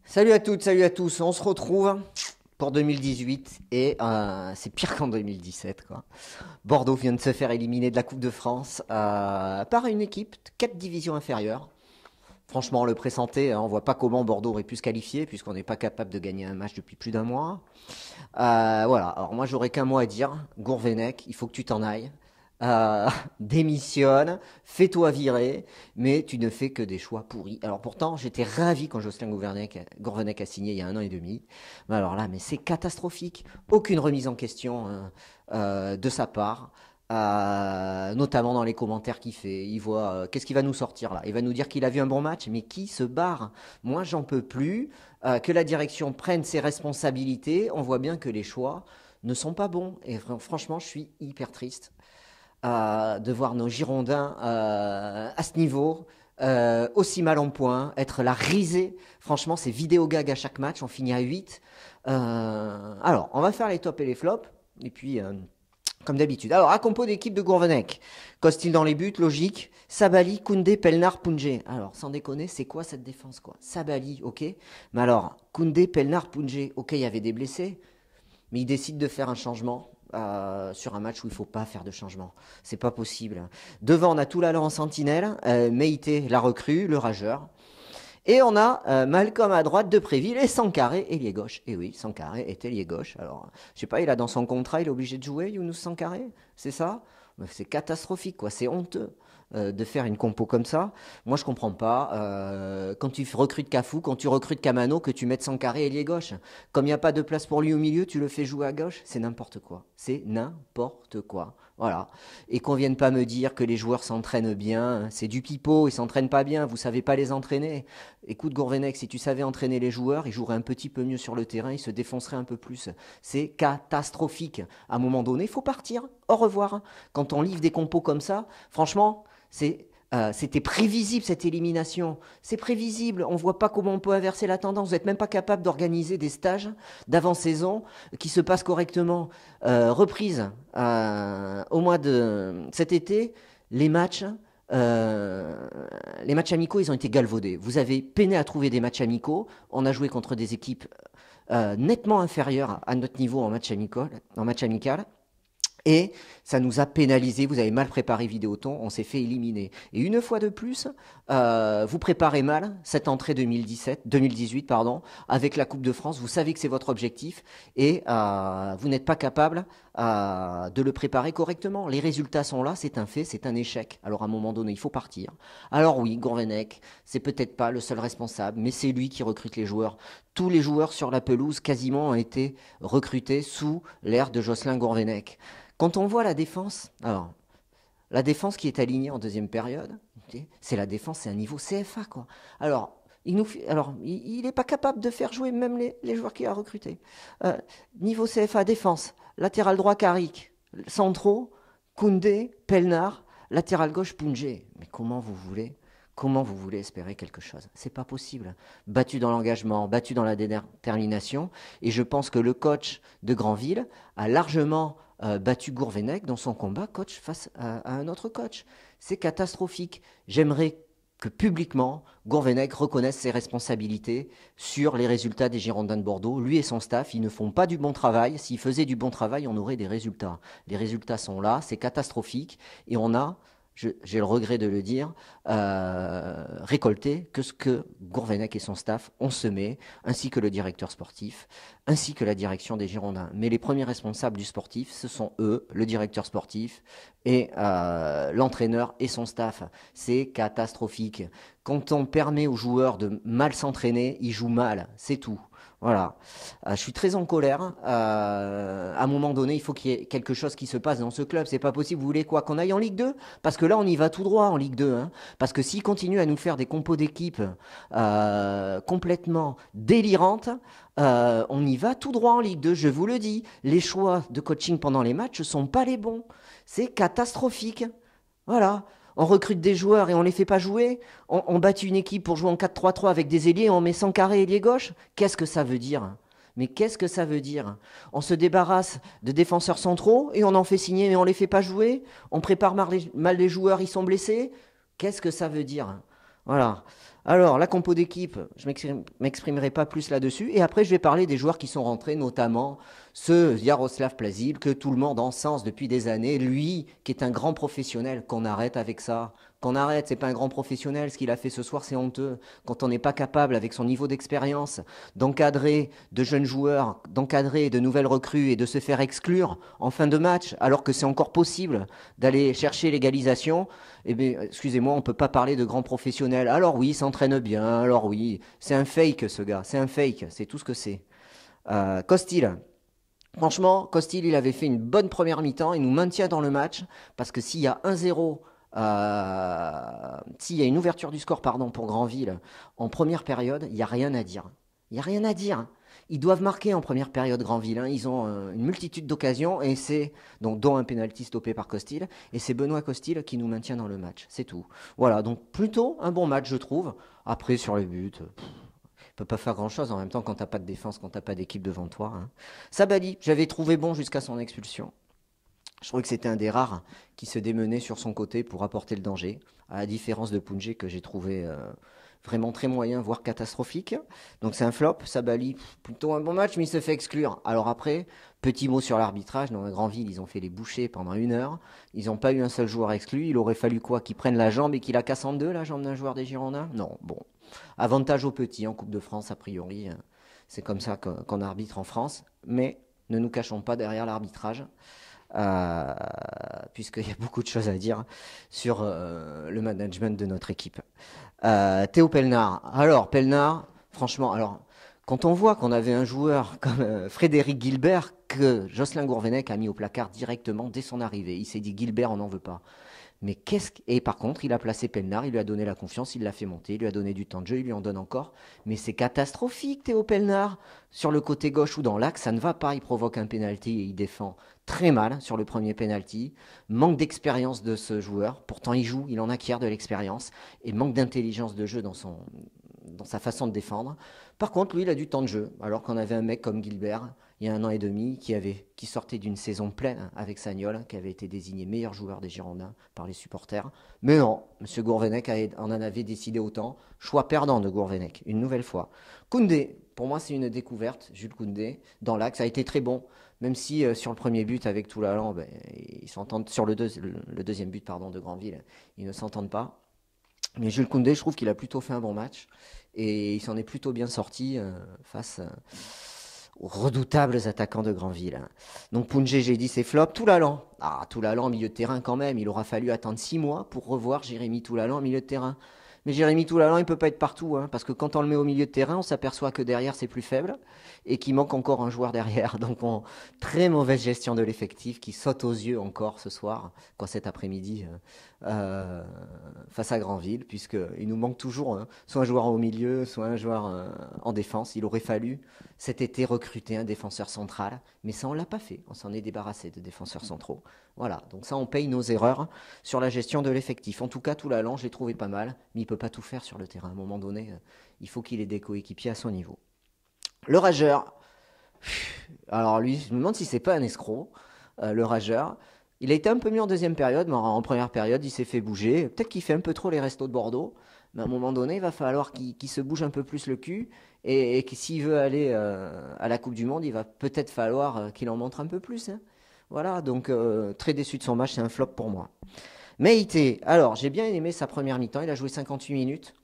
Salut à toutes, salut à tous. On se retrouve pour 2018 et c'est pire qu'en 2017, quoi. Bordeaux vient de se faire éliminer de la Coupe de France par une équipe de 4 divisions inférieures. Franchement, on le pressentait, hein, on voit pas comment Bordeaux aurait pu se qualifier puisqu'on n'est pas capable de gagner un match depuis plus d'un mois. Voilà, alors moi j'aurais qu'un mot à dire. Gourvenec, il faut que tu t'en ailles. Euh, Démissionne, fais-toi virer, mais tu ne fais que des choix pourris. Alors pourtant, j'étais ravi quand Jocelyn Gourvenec a signé il y a 1 an et demi. Mais alors là, mais c'est catastrophique. Aucune remise en question de sa part. Notamment dans les commentaires qu'il fait, il voit qu'est-ce qu'il va nous sortir là. Il va nous dire qu'il a vu un bon match, mais qui se barre? Moi, j'en peux plus. Que la direction prenne ses responsabilités. On voit bien que les choix ne sont pas bons. Et franchement, je suis hyper triste de voir nos Girondins à ce niveau, aussi mal en point, être la risée. Franchement, c'est vidéo gag à chaque match, on finit à 8. Alors, on va faire les tops et les flops, et puis, comme d'habitude. Alors, à compo d'équipe de Gourvenec, Costil dans les buts, logique. Sabali, Koundé, Pelnar, Poungé. Alors, sans déconner, c'est quoi cette défense, quoi? Sabali, ok. Mais alors, Koundé, Pelnar, Poungé, ok, il y avait des blessés, mais il décide de faire un changement sur un match où il ne faut pas faire de changement. C'est pas possible. Devant, on a Toulala en sentinelle, Meïté, la recrue, le rageur. Et on a Malcolm à droite, Depréville et Sankaré, ailier gauche. Et oui, Sankaré est ailier gauche. Alors, je sais pas, il a dans son contrat, il est obligé de jouer, Younous Sankaré. C'est ça? C'est catastrophique, quoi. C'est honteux de faire une compo comme ça. Moi, je comprends pas. Quand tu recrutes Cafou, quand tu recrutes Camano, que tu mettes Sankaré ailier gauche. Comme il n'y a pas de place pour lui au milieu, tu le fais jouer à gauche. C'est n'importe quoi. C'est n'importe quoi. Voilà. Et qu'on vienne pas me dire que les joueurs s'entraînent bien. C'est du pipeau, ils s'entraînent pas bien. Vous savez pas les entraîner. Écoute Gourvenec, si tu savais entraîner les joueurs, ils joueraient un petit peu mieux sur le terrain, ils se défonceraient un peu plus. C'est catastrophique. À un moment donné, il faut partir. Au revoir. Quand on livre des compos comme ça, franchement, c'était prévisible cette élimination. C'est prévisible. On ne voit pas comment on peut inverser la tendance. Vous n'êtes même pas capable d'organiser des stages d'avant-saison qui se passent correctement. Reprise au mois de cet été, les matchs. Les matchs amicaux, ils ont été galvaudés. Vous avez peiné à trouver des matchs amicaux. On a joué contre des équipes nettement inférieures à notre niveau en match amical. Et ça nous a pénalisé. Vous avez mal préparé Vidéoton, on s'est fait éliminer. Et une fois de plus, vous préparez mal cette entrée 2018, pardon, avec la Coupe de France. Vous savez que c'est votre objectif et vous n'êtes pas capable de le préparer correctement. Les résultats sont là, c'est un fait, c'est un échec. Alors à un moment donné, il faut partir. Alors oui, Gourvenec, c'est peut-être pas le seul responsable, mais c'est lui qui recrute les joueurs. Tous les joueurs sur la pelouse quasiment ont été recrutés sous l'ère de Jocelyn Gourvenec. Quand on voit la défense, alors, la défense qui est alignée en deuxième période, okay, c'est la défense, c'est un niveau CFA, quoi. Alors, il n'est pas capable de faire jouer même les joueurs qu'il a recrutés. Niveau CFA, défense, latéral droit, Carrick, centraux, Koundé, Pelnar, latéral gauche, Poungé. Mais comment vous voulez espérer quelque chose? C'est pas possible. Battu dans l'engagement, battu dans la détermination, et je pense que le coach de Granville a largement battu Gourvenec dans son combat coach face à un autre coach. C'est catastrophique. J'aimerais que publiquement, Gourvenec reconnaisse ses responsabilités sur les résultats des Girondins de Bordeaux. Lui et son staff, ils ne font pas du bon travail. S'ils faisaient du bon travail, on aurait des résultats. Les résultats sont là, c'est catastrophique, et on a, j'ai le regret de le dire, récolté que ce que Gourvenec et son staff ont semé, ainsi que le directeur sportif, ainsi que la direction des Girondins. Mais les premiers responsables du sportif, ce sont eux, le directeur sportif et l'entraîneur et son staff. C'est catastrophique. Quand on permet aux joueurs de mal s'entraîner, ils jouent mal, c'est tout. Voilà. Je suis très en colère. À un moment donné, il faut qu'il y ait quelque chose qui se passe dans ce club. C'est pas possible. Vous voulez quoi? Qu'on aille en Ligue 2? Parce que là, on y va tout droit en Ligue 2. Hein. Parce que s'il continue à nous faire des compos d'équipe complètement délirantes, on y va tout droit en Ligue 2. Je vous le dis. Les choix de coaching pendant les matchs ne sont pas les bons. C'est catastrophique. Voilà. On recrute des joueurs et on les fait pas jouer. On bâtit une équipe pour jouer en 4-3-3 avec des ailiers et on met Sankaré ailier gauche. Qu'est-ce que ça veut dire? Mais qu'est-ce que ça veut dire? On se débarrasse de défenseurs centraux et on en fait signer mais on les fait pas jouer. On prépare mal les joueurs, ils sont blessés. Qu'est-ce que ça veut dire? Voilà. Alors, la compo d'équipe, je m'exprimerai pas plus là-dessus. Et après, je vais parler des joueurs qui sont rentrés, notamment ce Yaroslav Plazil, que tout le monde encense depuis des années. Lui, qui est un grand professionnel, qu'on arrête avec ça. Qu'on arrête, c'est pas un grand professionnel. Ce qu'il a fait ce soir, c'est honteux. Quand on n'est pas capable, avec son niveau d'expérience, d'encadrer de jeunes joueurs, d'encadrer de nouvelles recrues et de se faire exclure en fin de match, alors que c'est encore possible d'aller chercher l'égalisation, eh bien, excusez-moi, on ne peut pas parler de grands professionnels. Alors oui, il s'entraîne bien, alors oui, c'est un fake ce gars, c'est un fake, c'est tout ce que c'est. Costil, franchement, Costil, il avait fait une bonne première mi-temps, il nous maintient dans le match, parce que s'il y a 1-0, s'il y a une ouverture du score pardon, pour Granville en première période, il n'y a rien à dire. Il n'y a rien à dire. Ils doivent marquer en première période Granville. Hein. Ils ont une multitude d'occasions, et c'est donc dont un pénalty stoppé par Costil, et c'est Benoît Costil qui nous maintient dans le match. C'est tout. Voilà, donc plutôt un bon match, je trouve. Après, sur les buts, peut pas faire grand chose en même temps quand t'as pas de défense, quand t'as pas d'équipe devant toi. Hein. Sabali, j'avais trouvé bon jusqu'à son expulsion. Je trouvais que c'était un des rares qui se démenait sur son côté pour apporter le danger, à la différence de Punjé que j'ai trouvé vraiment très moyen, voire catastrophique. Donc c'est un flop, Sabali, plutôt un bon match, mais il se fait exclure. Alors après, petit mot sur l'arbitrage, dans la Grandville, ils ont fait les bouchers pendant 1 heure, ils n'ont pas eu un seul joueur exclu, il aurait fallu quoi? Qu'ils prennent la jambe et qu'ils la cassent en deux, la jambe d'un joueur des Girondins? Non, bon. Avantage aux petits en Coupe de France, a priori, c'est comme ça qu'on arbitre en France, mais ne nous cachons pas derrière l'arbitrage. Euh, Puisqu'il y a beaucoup de choses à dire sur le management de notre équipe. Théo Pelnard. Alors, Pelnard, franchement, alors, quand on voit qu'on avait un joueur comme Frédéric Gilbert que Jocelyn Gourvenec a mis au placard directement dès son arrivée, il s'est dit Gilbert, on n'en veut pas. Mais qu'est-ce que... Et par contre, il a placé Pelnard, il lui a donné la confiance, il l'a fait monter, il lui a donné du temps de jeu, il lui en donne encore. Mais c'est catastrophique, Théo Pelnard. Sur le côté gauche ou dans l'axe, ça ne va pas. Il provoque un penalty et il défend très mal sur le premier penalty. Manque d'expérience de ce joueur. Pourtant, il joue, il en acquiert de l'expérience. Et manque d'intelligence de jeu dans sa façon de défendre. Par contre, lui, il a du temps de jeu. Alors qu'on avait un mec comme Gilbert, il y a 1 an et demi, qui sortait d'une saison pleine avec Sagnol, qui avait été désigné meilleur joueur des Girondins par les supporters. Mais non, M. Gourvenec en avait décidé autant. Choix perdant de Gourvenec, une nouvelle fois. Koundé, pour moi c'est une découverte, Jules Koundé, dans l'axe, a été très bon. Même si sur le premier but avec Toulalan, ben, ils s'entendent sur le deuxième but pardon, de Granville, ils ne s'entendent pas. Mais Jules Koundé, je trouve qu'il a plutôt fait un bon match et il s'en est plutôt bien sorti face aux redoutables attaquants de Granville. Donc Punjé, j'ai dit c'est flop. Toulalan, Toulalan milieu de terrain quand même, il aura fallu attendre 6 mois pour revoir Jérémy Toulalan milieu de terrain. Mais Jérémy Toulalan, il peut pas être partout, hein, parce que quand on le met au milieu de terrain, on s'aperçoit que derrière c'est plus faible et qu'il manque encore un joueur derrière. Donc très mauvaise gestion de l'effectif qui saute aux yeux encore ce soir, quoi cet après-midi, face à Granville, puisqu'il nous manque toujours soit un joueur au milieu, soit un joueur en défense. Il aurait fallu cet été recruter un défenseur central, mais ça on l'a pas fait, on s'en est débarrassé de défenseurs centraux. Voilà, donc ça on paye nos erreurs sur la gestion de l'effectif. En tout cas, Toulalan, je l'ai trouvé pas mal, mais il peut pas tout faire sur le terrain. À un moment donné, il faut qu'il ait des coéquipiers à son niveau. Le rageur, alors lui, je me demande si c'est pas un escroc, le rageur. Il a été un peu mieux en deuxième période, mais en première période, il s'est fait bouger. Peut-être qu'il fait un peu trop les restos de Bordeaux, mais à un moment donné, il va falloir qu'il se bouge un peu plus le cul, et que s'il veut aller à la Coupe du Monde, il va peut-être falloir qu'il en montre un peu plus. Hein. Voilà, donc très déçu de son match, c'est un flop pour moi. Meïté, alors j'ai bien aimé sa première mi-temps, il a joué 58 minutes.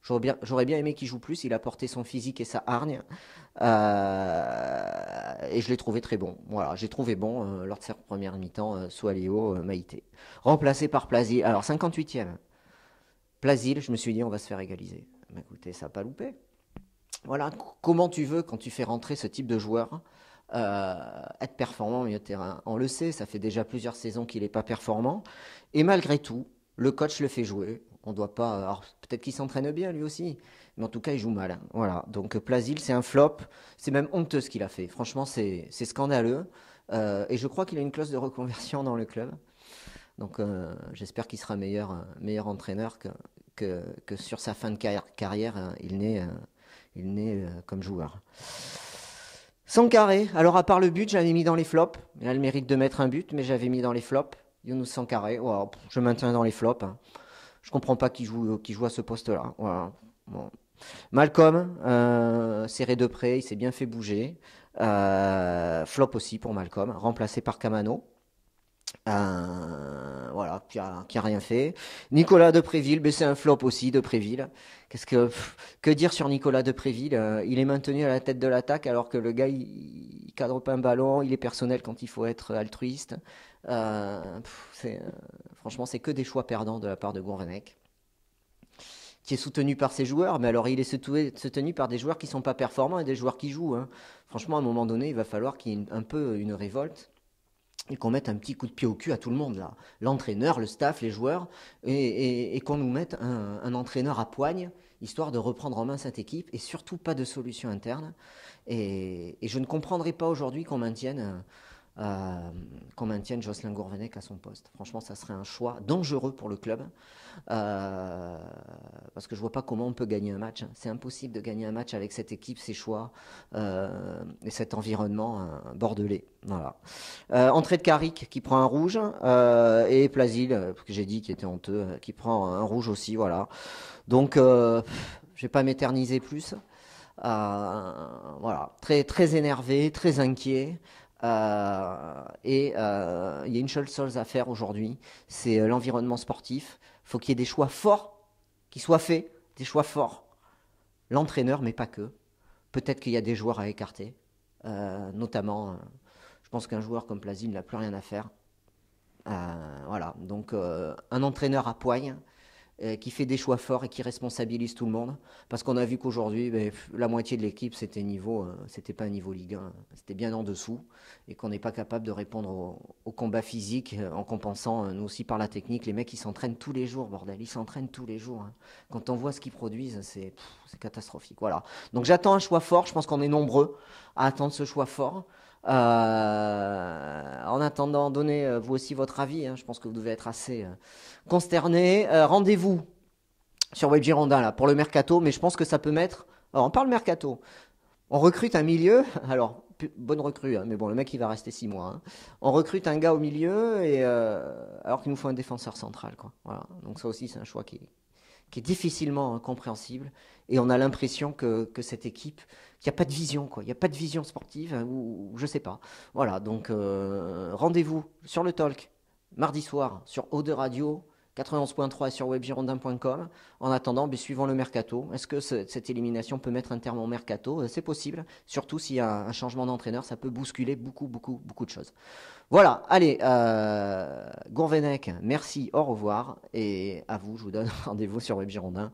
J'aurais bien aimé qu'il joue plus, il a porté son physique et sa hargne. Et je l'ai trouvé très bon. Voilà, j'ai trouvé bon lors de sa première mi-temps, Soaléo, Maïté. Remplacé par Plazil. Alors 58e. Plazil, je me suis dit on va se faire égaliser. Mais écoutez, ça n'a pas loupé. Voilà, comment tu veux quand tu fais rentrer ce type de joueur être performant au milieu de terrain. On le sait, ça fait déjà plusieurs saisons qu'il n'est pas performant. Et malgré tout, le coach le fait jouer. On doit pas. Alors, peut-être qu'il s'entraîne bien lui aussi, mais en tout cas, il joue mal. Voilà. Donc, Plazil, c'est un flop. C'est même honteux ce qu'il a fait. Franchement, c'est scandaleux. Et je crois qu'il a une clause de reconversion dans le club. Donc, j'espère qu'il sera meilleur entraîneur que sur sa fin de carrière, il n'est comme joueur. Sankaré, alors à part le but, j'avais mis dans les flops. Il a le mérite de mettre un but, mais j'avais mis dans les flops. Younous Sankaré, voilà, je maintiens dans les flops. Hein. Je comprends pas qui joue à ce poste-là. Voilà. Bon. Malcolm, serré de près, il s'est bien fait bouger. Flop aussi pour Malcolm, remplacé par Camano. Voilà, qui a rien fait. Nicolas Depréville, ben c'est un flop aussi, Depréville. Que dire sur Nicolas Depréville? Il est maintenu à la tête de l'attaque alors que le gars, il cadre pas un ballon, il est personnel quand il faut être altruiste. Franchement, c'est que des choix perdants de la part de Gourvenec, qui est soutenu par ses joueurs, mais alors il est soutenu par des joueurs qui sont pas performants et des joueurs qui jouent, hein. Franchement, à un moment donné, il va falloir qu'il y ait un peu une révolte et qu'on mette un petit coup de pied au cul à tout le monde là. L'entraîneur, le staff, les joueurs, et qu'on nous mette un entraîneur à poigne, histoire de reprendre en main cette équipe, et surtout pas de solution interne. Et je ne comprendrai pas aujourd'hui qu'on maintienne Jocelyn Gourvenec à son poste. Franchement, ça serait un choix dangereux pour le club. Euh, Parce que je vois pas comment on peut gagner un match. C'est impossible de gagner un match avec cette équipe, ces choix et cet environnement bordelais. Voilà. Entrée de Carrick qui prend un rouge et Plasil, que j'ai dit qui était honteux, qui prend un rouge aussi. Voilà. Donc, je vais pas m'éterniser plus. Voilà, très, très énervé, très inquiet. Il y a une seule chose à faire aujourd'hui, c'est l'environnement sportif. Il faut qu'il y ait des choix forts qui soient faits, des choix forts. L'entraîneur, mais pas que. Peut-être qu'il y a des joueurs à écarter, notamment, je pense qu'un joueur comme Plasil n'a plus rien à faire. Voilà, donc un entraîneur à poigne qui fait des choix forts et qui responsabilise tout le monde. Parce qu'on a vu qu'aujourd'hui, la moitié de l'équipe, c'était pas un niveau Ligue 1, c'était bien en dessous, et qu'on n'est pas capable de répondre au combat physique en compensant, nous aussi, par la technique. Les mecs, ils s'entraînent tous les jours, bordel, ils s'entraînent tous les jours, hein. Quand on voit ce qu'ils produisent, c'est catastrophique. Voilà. Donc j'attends un choix fort, je pense qu'on est nombreux à attendre ce choix fort. En attendant, donnez vous aussi votre avis, hein. Je pense que vous devez être assez consterné. Rendez-vous sur Web Girondin là, pour le mercato, mais je pense que ça peut mettre. Alors, on parle mercato. On recrute un milieu. Alors, bonne recrue, hein, mais bon, le mec il va rester 6 mois, hein. On recrute un gars au milieu, alors qu'il nous faut un défenseur central, quoi. Voilà. Donc, ça aussi, c'est un choix qui est difficilement compréhensible. Et on a l'impression que cette équipe, qu'il n'y a pas de vision, quoi. Il n'y a pas de vision sportive, hein, ou je sais pas. Voilà, donc rendez-vous sur le talk mardi soir sur Eau de Radio 91.3 et sur webgirondin.com. En attendant, suivons le mercato. Est-ce que cette élimination peut mettre un terme au mercato? C'est possible. Surtout s'il y a un changement d'entraîneur, ça peut bousculer beaucoup, beaucoup, beaucoup de choses. Voilà, allez, Gourvenec, merci, au revoir. Et à vous, je vous donne rendez-vous sur Web Girondin